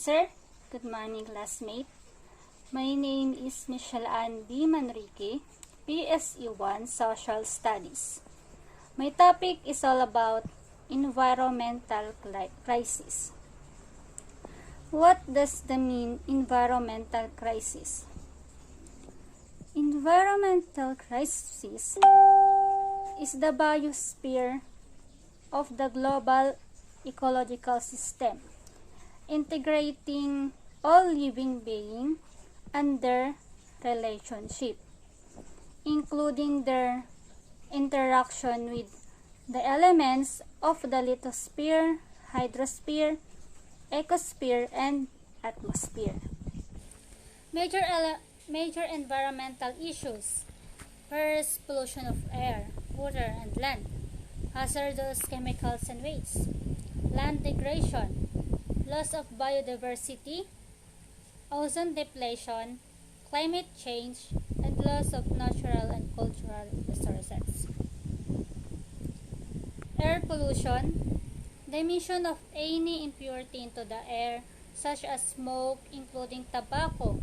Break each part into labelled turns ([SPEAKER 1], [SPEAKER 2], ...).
[SPEAKER 1] sir. Good morning, classmate. My name is Michelle Ann D. Manrique, PSE1 Social Studies. My topic is all about environmental crisis. What does the mean environmental crisis? Environmental crisis is the biosphere of the global ecological system, integrating all living beings and their relationship, including their interaction with the elements of the lithosphere, hydrosphere, ecosphere, and atmosphere. Major environmental issues. First, pollution of air, water, and land. Hazardous chemicals and waste. Land degradation. Loss of biodiversity. Ozone depletion. Climate change. And loss of natural and cultural resources. Air pollution. The emission of any impurity into the air, such as smoke, including tobacco,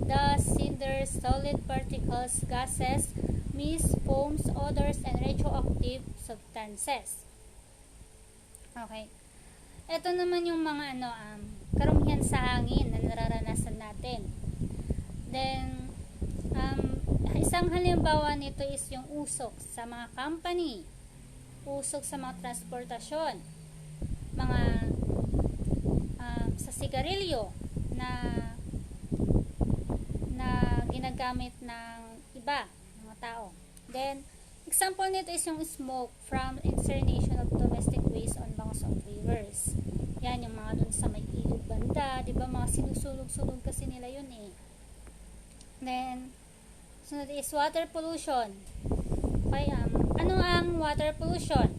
[SPEAKER 1] dust, cinders, solid particles, gases, mist, foams, odors, and radioactive substances. Okay. Ito naman yung mga karumihan sa hangin na nararanasan natin. Then, isang halimbawa nito is yung usok sa mga company, usok sa mga transportasyon, mga sa sigarilyo na ginagamit ng iba, mga tao. Then, example nito is yung smoke from incineration of domestic waste on banks of rivers. Yan, yung mga dun sa may ilog banda, diba, mga sinusunog-sunog kasi nila yun eh. Then, sunod is water pollution. Okay, ano ang water pollution?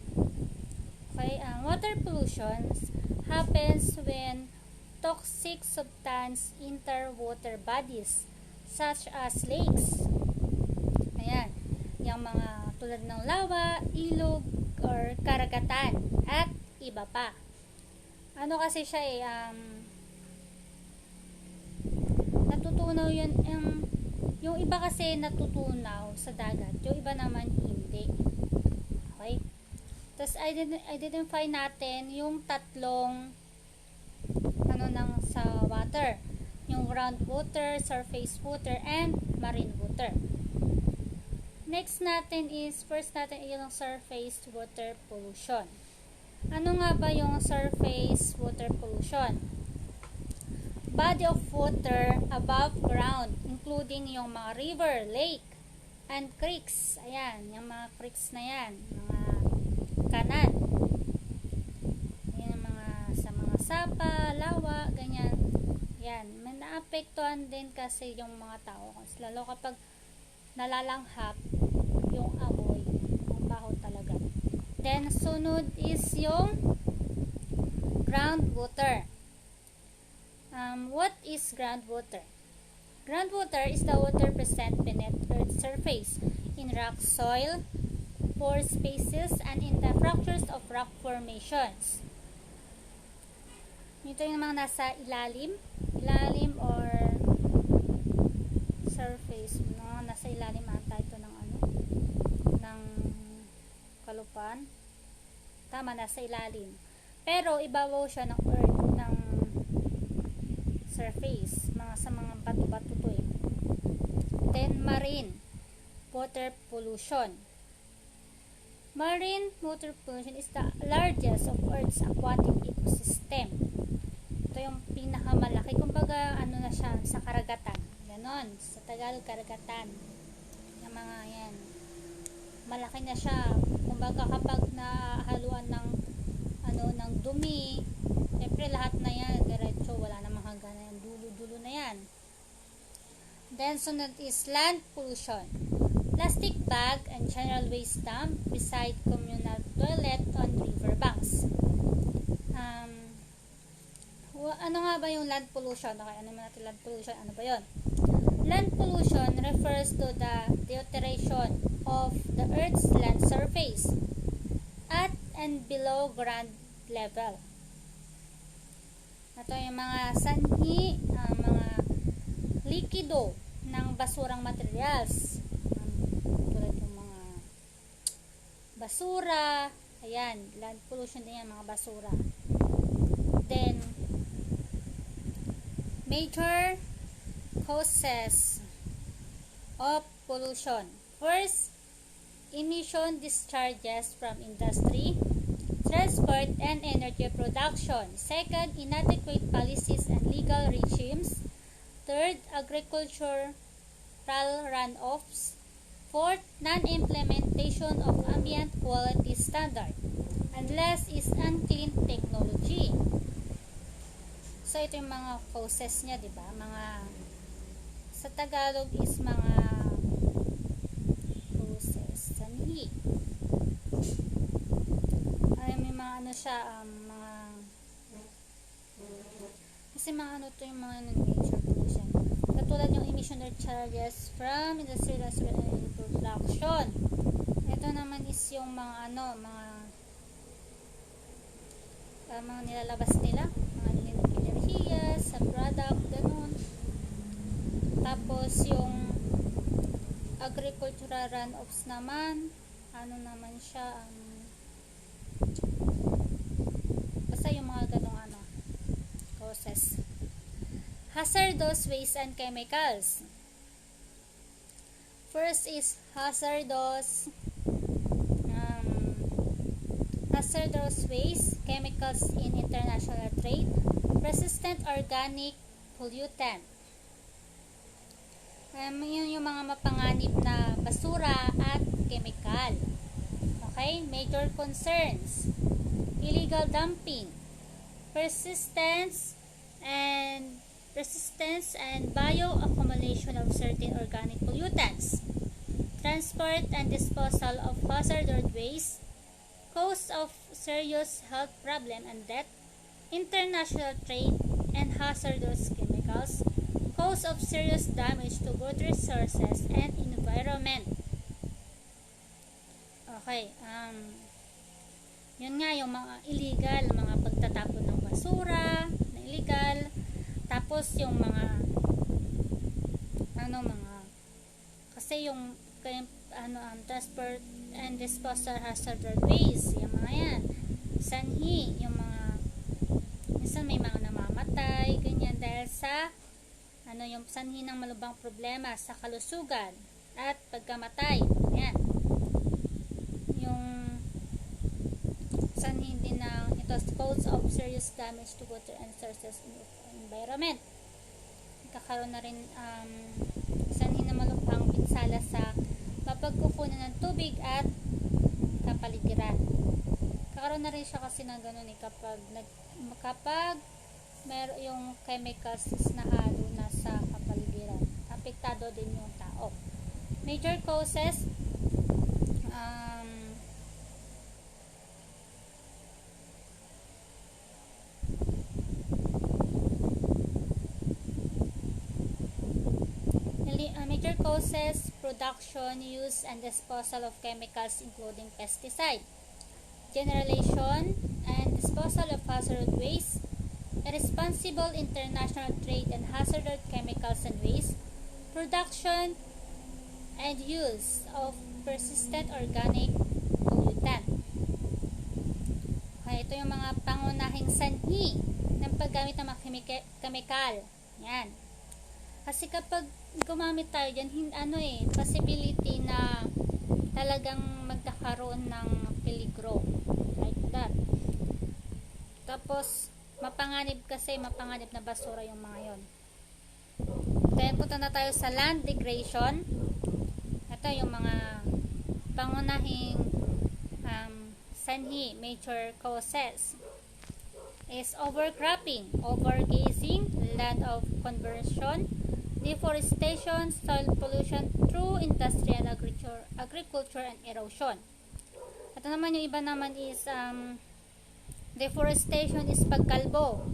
[SPEAKER 1] Okay, water pollution happens when toxic substance enter water bodies such as lakes. Ayan, yung mga tulad ng lawa, ilog, or karagatan, at iba pa. Ano kasi siya natutunaw yun, yung iba kasi natutunaw sa dagat, yung iba naman hindi. Okay? Tapos identify natin yung tatlong sa water. Yung groundwater, surface water, and marine water. Next natin is, first natin yung surface water pollution. Ano nga ba yung surface water pollution? Body of water above ground, including yung mga river, lake, and creeks. Ayan, yung mga creeks na yan, mga kanan. Ayan, sa mga sapa, lawa, ganyan. Yan, may naapektuhan din kasi yung mga tao. Lalo kapag nalalanghap yung amoy, ang baho talaga. Then, sunod is yung groundwater. What is groundwater? Groundwater is the water present beneath Earth's surface, in rock soil, pore spaces, and in the fractures of rock formations. Ito yung mga nasa ilalim or surface, no? Nasa ilalim ata ito ng ng kalupaan. Tama, nasa ilalim. Pero ibabaw siya ng earth, ng surface, sa mga bato-bato to eh. Then marine water pollution. Marine water pollution is the largest of Earth's aquatic ecosystem. Ito yung pinakamalaki. Kumbaga, na siya, sa karagatan. Ganon. Sa Tagalog, karagatan. Yung mga yan. Malaki na siya. Kumbaga, kapag nahaluan ng dumi, siyempre lahat na yan, diretso, wala namang hanggan na yan. Dulo-dulo na yan. Then, sunod is land pollution. Plastic bag and general waste dump beside communal toilet on river banks. Ano nga ba yung land pollution? Okay, ano natin land pollution? Ano ba yun? Land pollution refers to the deterioration of the Earth's land surface at and below ground level. Ito yung mga sanhi, mga likido ng basurang materials. Tulad yung mga basura, ayan, land pollution din yan, mga basura. Then, major causes of pollution. First, emission discharges from industry, transport, and energy production. Second, inadequate policies and legal regimes. Third, agricultural runoffs. Fourth, non-implementation of ambient quality standard. And last is unclean technology. So, ito yung mga causes niya, di ba? Mga, sa Tagalog is mga causes, sanhi. Ay, may mga ano siya, mga, kasi mga ano to yung mga major pollution. Katulad yung emission charges from industrial and production. Ito naman is yung mga ano, mga nilalabas nila, mga enerhiya sa product, ganun. Tapos yung agricultural runoffs naman, ano naman siya, basta yung mga ganung ano, causes. Hazardous waste and chemicals. First is hazardous waste, chemicals in international trade, persistent organic pollutant. Yun yung mga mapanganib na basura at chemical. Okay? Major concerns: illegal dumping, persistence and bioaccumulation of certain organic pollutants, transport and disposal of hazardous waste, cause of serious health problem and death, international trade and hazardous chemicals, cause of serious damage to both resources and environment. Okay, yun nga yung mga illegal, mga pagtatapon ng basura na illegal, tapos yung mga kasi yung transport and disposal hazardous waste, yung mga yan, sanhi, yung mga minsan may mga namamatay, ganyan, dahil sa yung sanhi ng malubhang problema sa kalusugan at pagkamatay. Yan. Yung sanhi din ng ito, cause of serious damage to water and sources in the environment. Kakaroon na rin sanhi ng malubhang pinsala sa mapagkukunan ng tubig at kapaligiran. Kakaroon na rin siya kasi ng ganun kapag meron yung chemicals na halo na sa kapaligiran, apektado din yung tao. Major causes, major causes, production, use, and disposal of chemicals including pesticide, generation and disposal of hazardous waste, irresponsible international trade in hazardous chemicals and waste, production and use of persistent organic pollutant. Okay, ito yung mga pangunahing sanhi ng paggamit ng mga chemical. Yan. Kasi kapag gumamit tayo dyan, possibility na talagang magkakaroon ng peligro. Like that. Tapos, mapanganib na basura yung mga yon. Then, punta na tayo sa land degradation. Ito yung mga pangunahing sanhi, major causes is overcropping, overgrazing, land of conversion, deforestation, soil pollution through industry and agriculture and erosion. Ito naman yung iba naman is deforestation is pagkalbo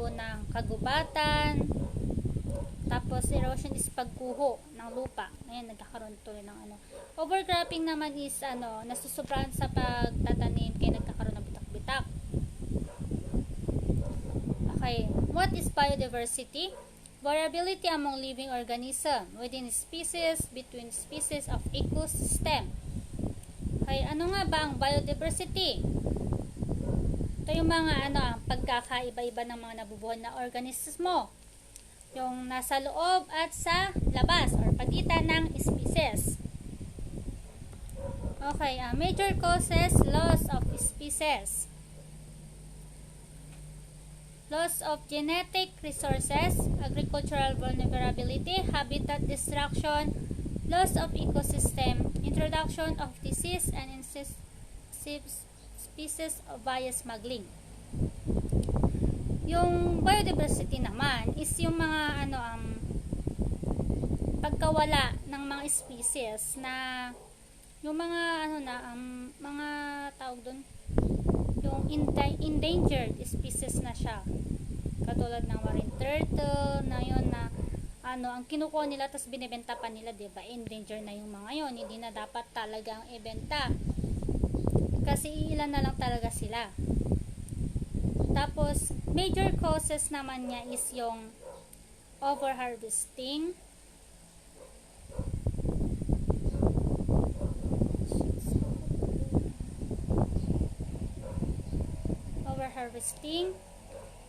[SPEAKER 1] ng kagubatan, tapos erosion is pagguho ng lupa. Ngayon nagkakaroon tuloy ng overcropping naman is nasusobrahan sa pagtatanim kaya nagkakaroon ng bitak-bitak. Okay, what is biodiversity? Variability among living organisms within species, between species of ecosystem. Okay, ano nga ba ang biodiversity? Ito yung mga ang pagkakaiba-iba ng mga nabubuhay na organismo. Yung nasa loob at sa labas or pagitan ng species. Okay, major causes, loss of species. Loss of genetic resources, agricultural vulnerability, habitat destruction, loss of ecosystem, introduction of disease and invasive species via smuggling. Yung biodiversity naman is yung mga pagkawala ng mga species na yung mga mga tawag doon, yung endangered species na siya. Katulad ng marine turtle na yun na ang kinukuha nila tapos binebenta pa nila, 'di ba? Endangered na yung mga yon, hindi na dapat talagang ibenta. Kasi ilan na lang talaga sila. Tapos major causes naman niya is yung overharvesting,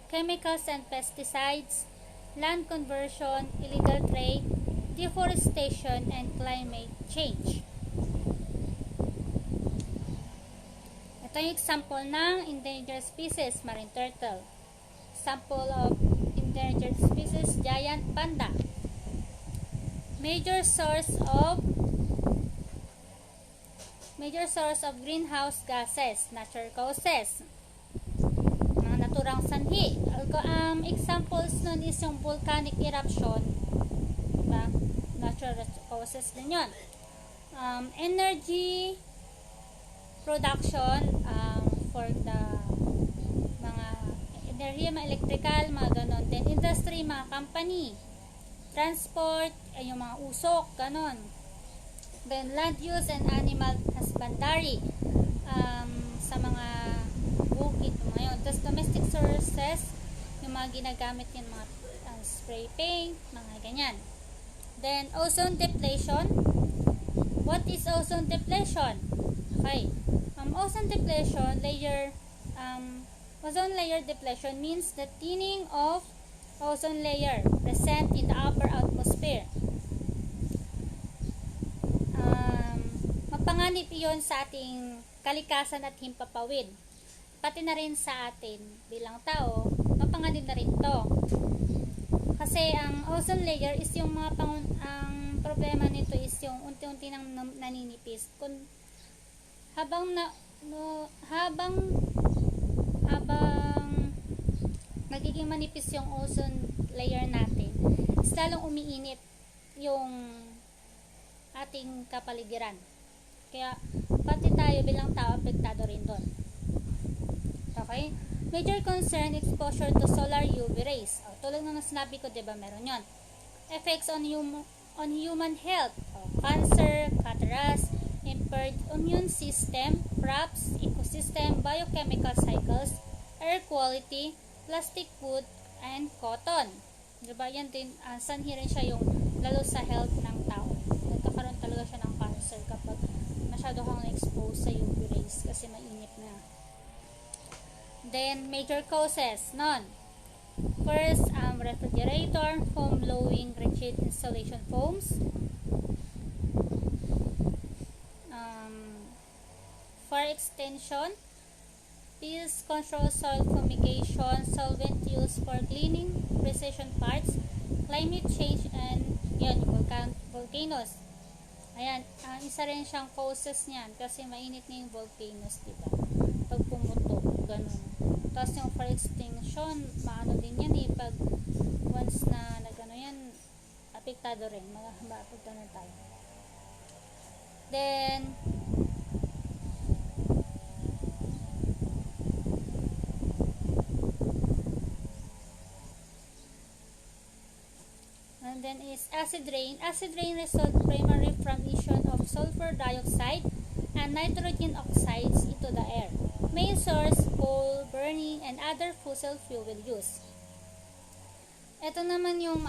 [SPEAKER 1] chemicals and pesticides, land conversion, illegal trade, deforestation, and climate change. Ito yung example ng endangered species, marine turtle. Example of endangered species, giant panda. Major source of greenhouse gases, natural causes, mga naturang sanhi. Examples nun is yung volcanic eruption, diba? Natural causes din yun. Energy production for the mga energy, mga electrical, mga ganon. Then industry, mga company. Transport, yung mga usok, ganon. Then land use and animal husbandry, sa mga bukid, mga yun. Tapos domestic sources, yung mga ginagamit yung mga spray paint, mga ganyan. Then ozone depletion. What is ozone depletion? Okay. Ozone depletion ozone layer depletion means the thinning of ozone layer present in the upper atmosphere. Mapanganib iyon sa ating kalikasan at himpapawid. Pati na rin sa atin bilang tao, mapanganib na rin to. Kasi ang ozone layer is yung ang problema nito is yung unti-unti nang naninipis. Habang nagiging manipis yung ozone layer natin, is lalong umiinit yung ating kapaligiran. Kaya pati tayo bilang tao apektado rin doon. Okay? Major concern, exposure to solar UV rays. Tulad ng sinabi ko, diba, meron yon. Effects on human health. Cancer, cataracts, impaired immune system, crops, ecosystem, biochemical cycles, air quality, plastic food, and cotton. Diba, yan din, sanhi rin siya yung lalo sa health ng tao. Nagkakaroon talaga siya ng cancer kapag masyado kang exposed sa UV rays kasi mainit na. Then, major causes, none. First, refrigerator, foam blowing, rigid insulation foams. Fire extension, pest control, soil fumigation, solvent use for cleaning, precision parts, climate change, and yun, volcanoes. Ayan, isa rin siyang causes niyan kasi mainit na yung volcanoes, diba? Pag pumutok, ganun. Tapos yung fire extinction, maano din yan eh, pag once na nagano yan, apektado rin, apektado na tayo. Then, is acid rain. Acid rain results primarily from emission of sulfur dioxide and nitrogen oxides into the air. Main source, coal burning and other fossil fuel use. Ito naman yung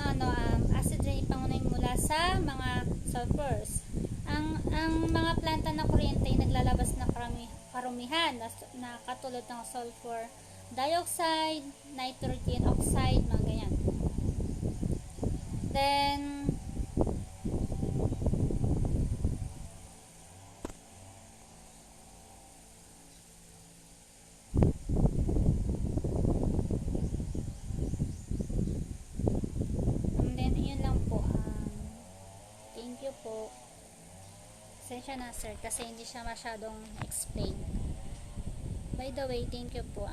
[SPEAKER 1] acid rain ipangunahin mula sa mga sulfurs. Ang mga planta na kuryente ay naglalabas na karumihan na katulad ng sulfur dioxide, nitrogen oxide, mga ganyan. Then, yun lang po. Thank you po. Pasensya na sir kasi hindi siya masyadong explain. By the way, thank you po.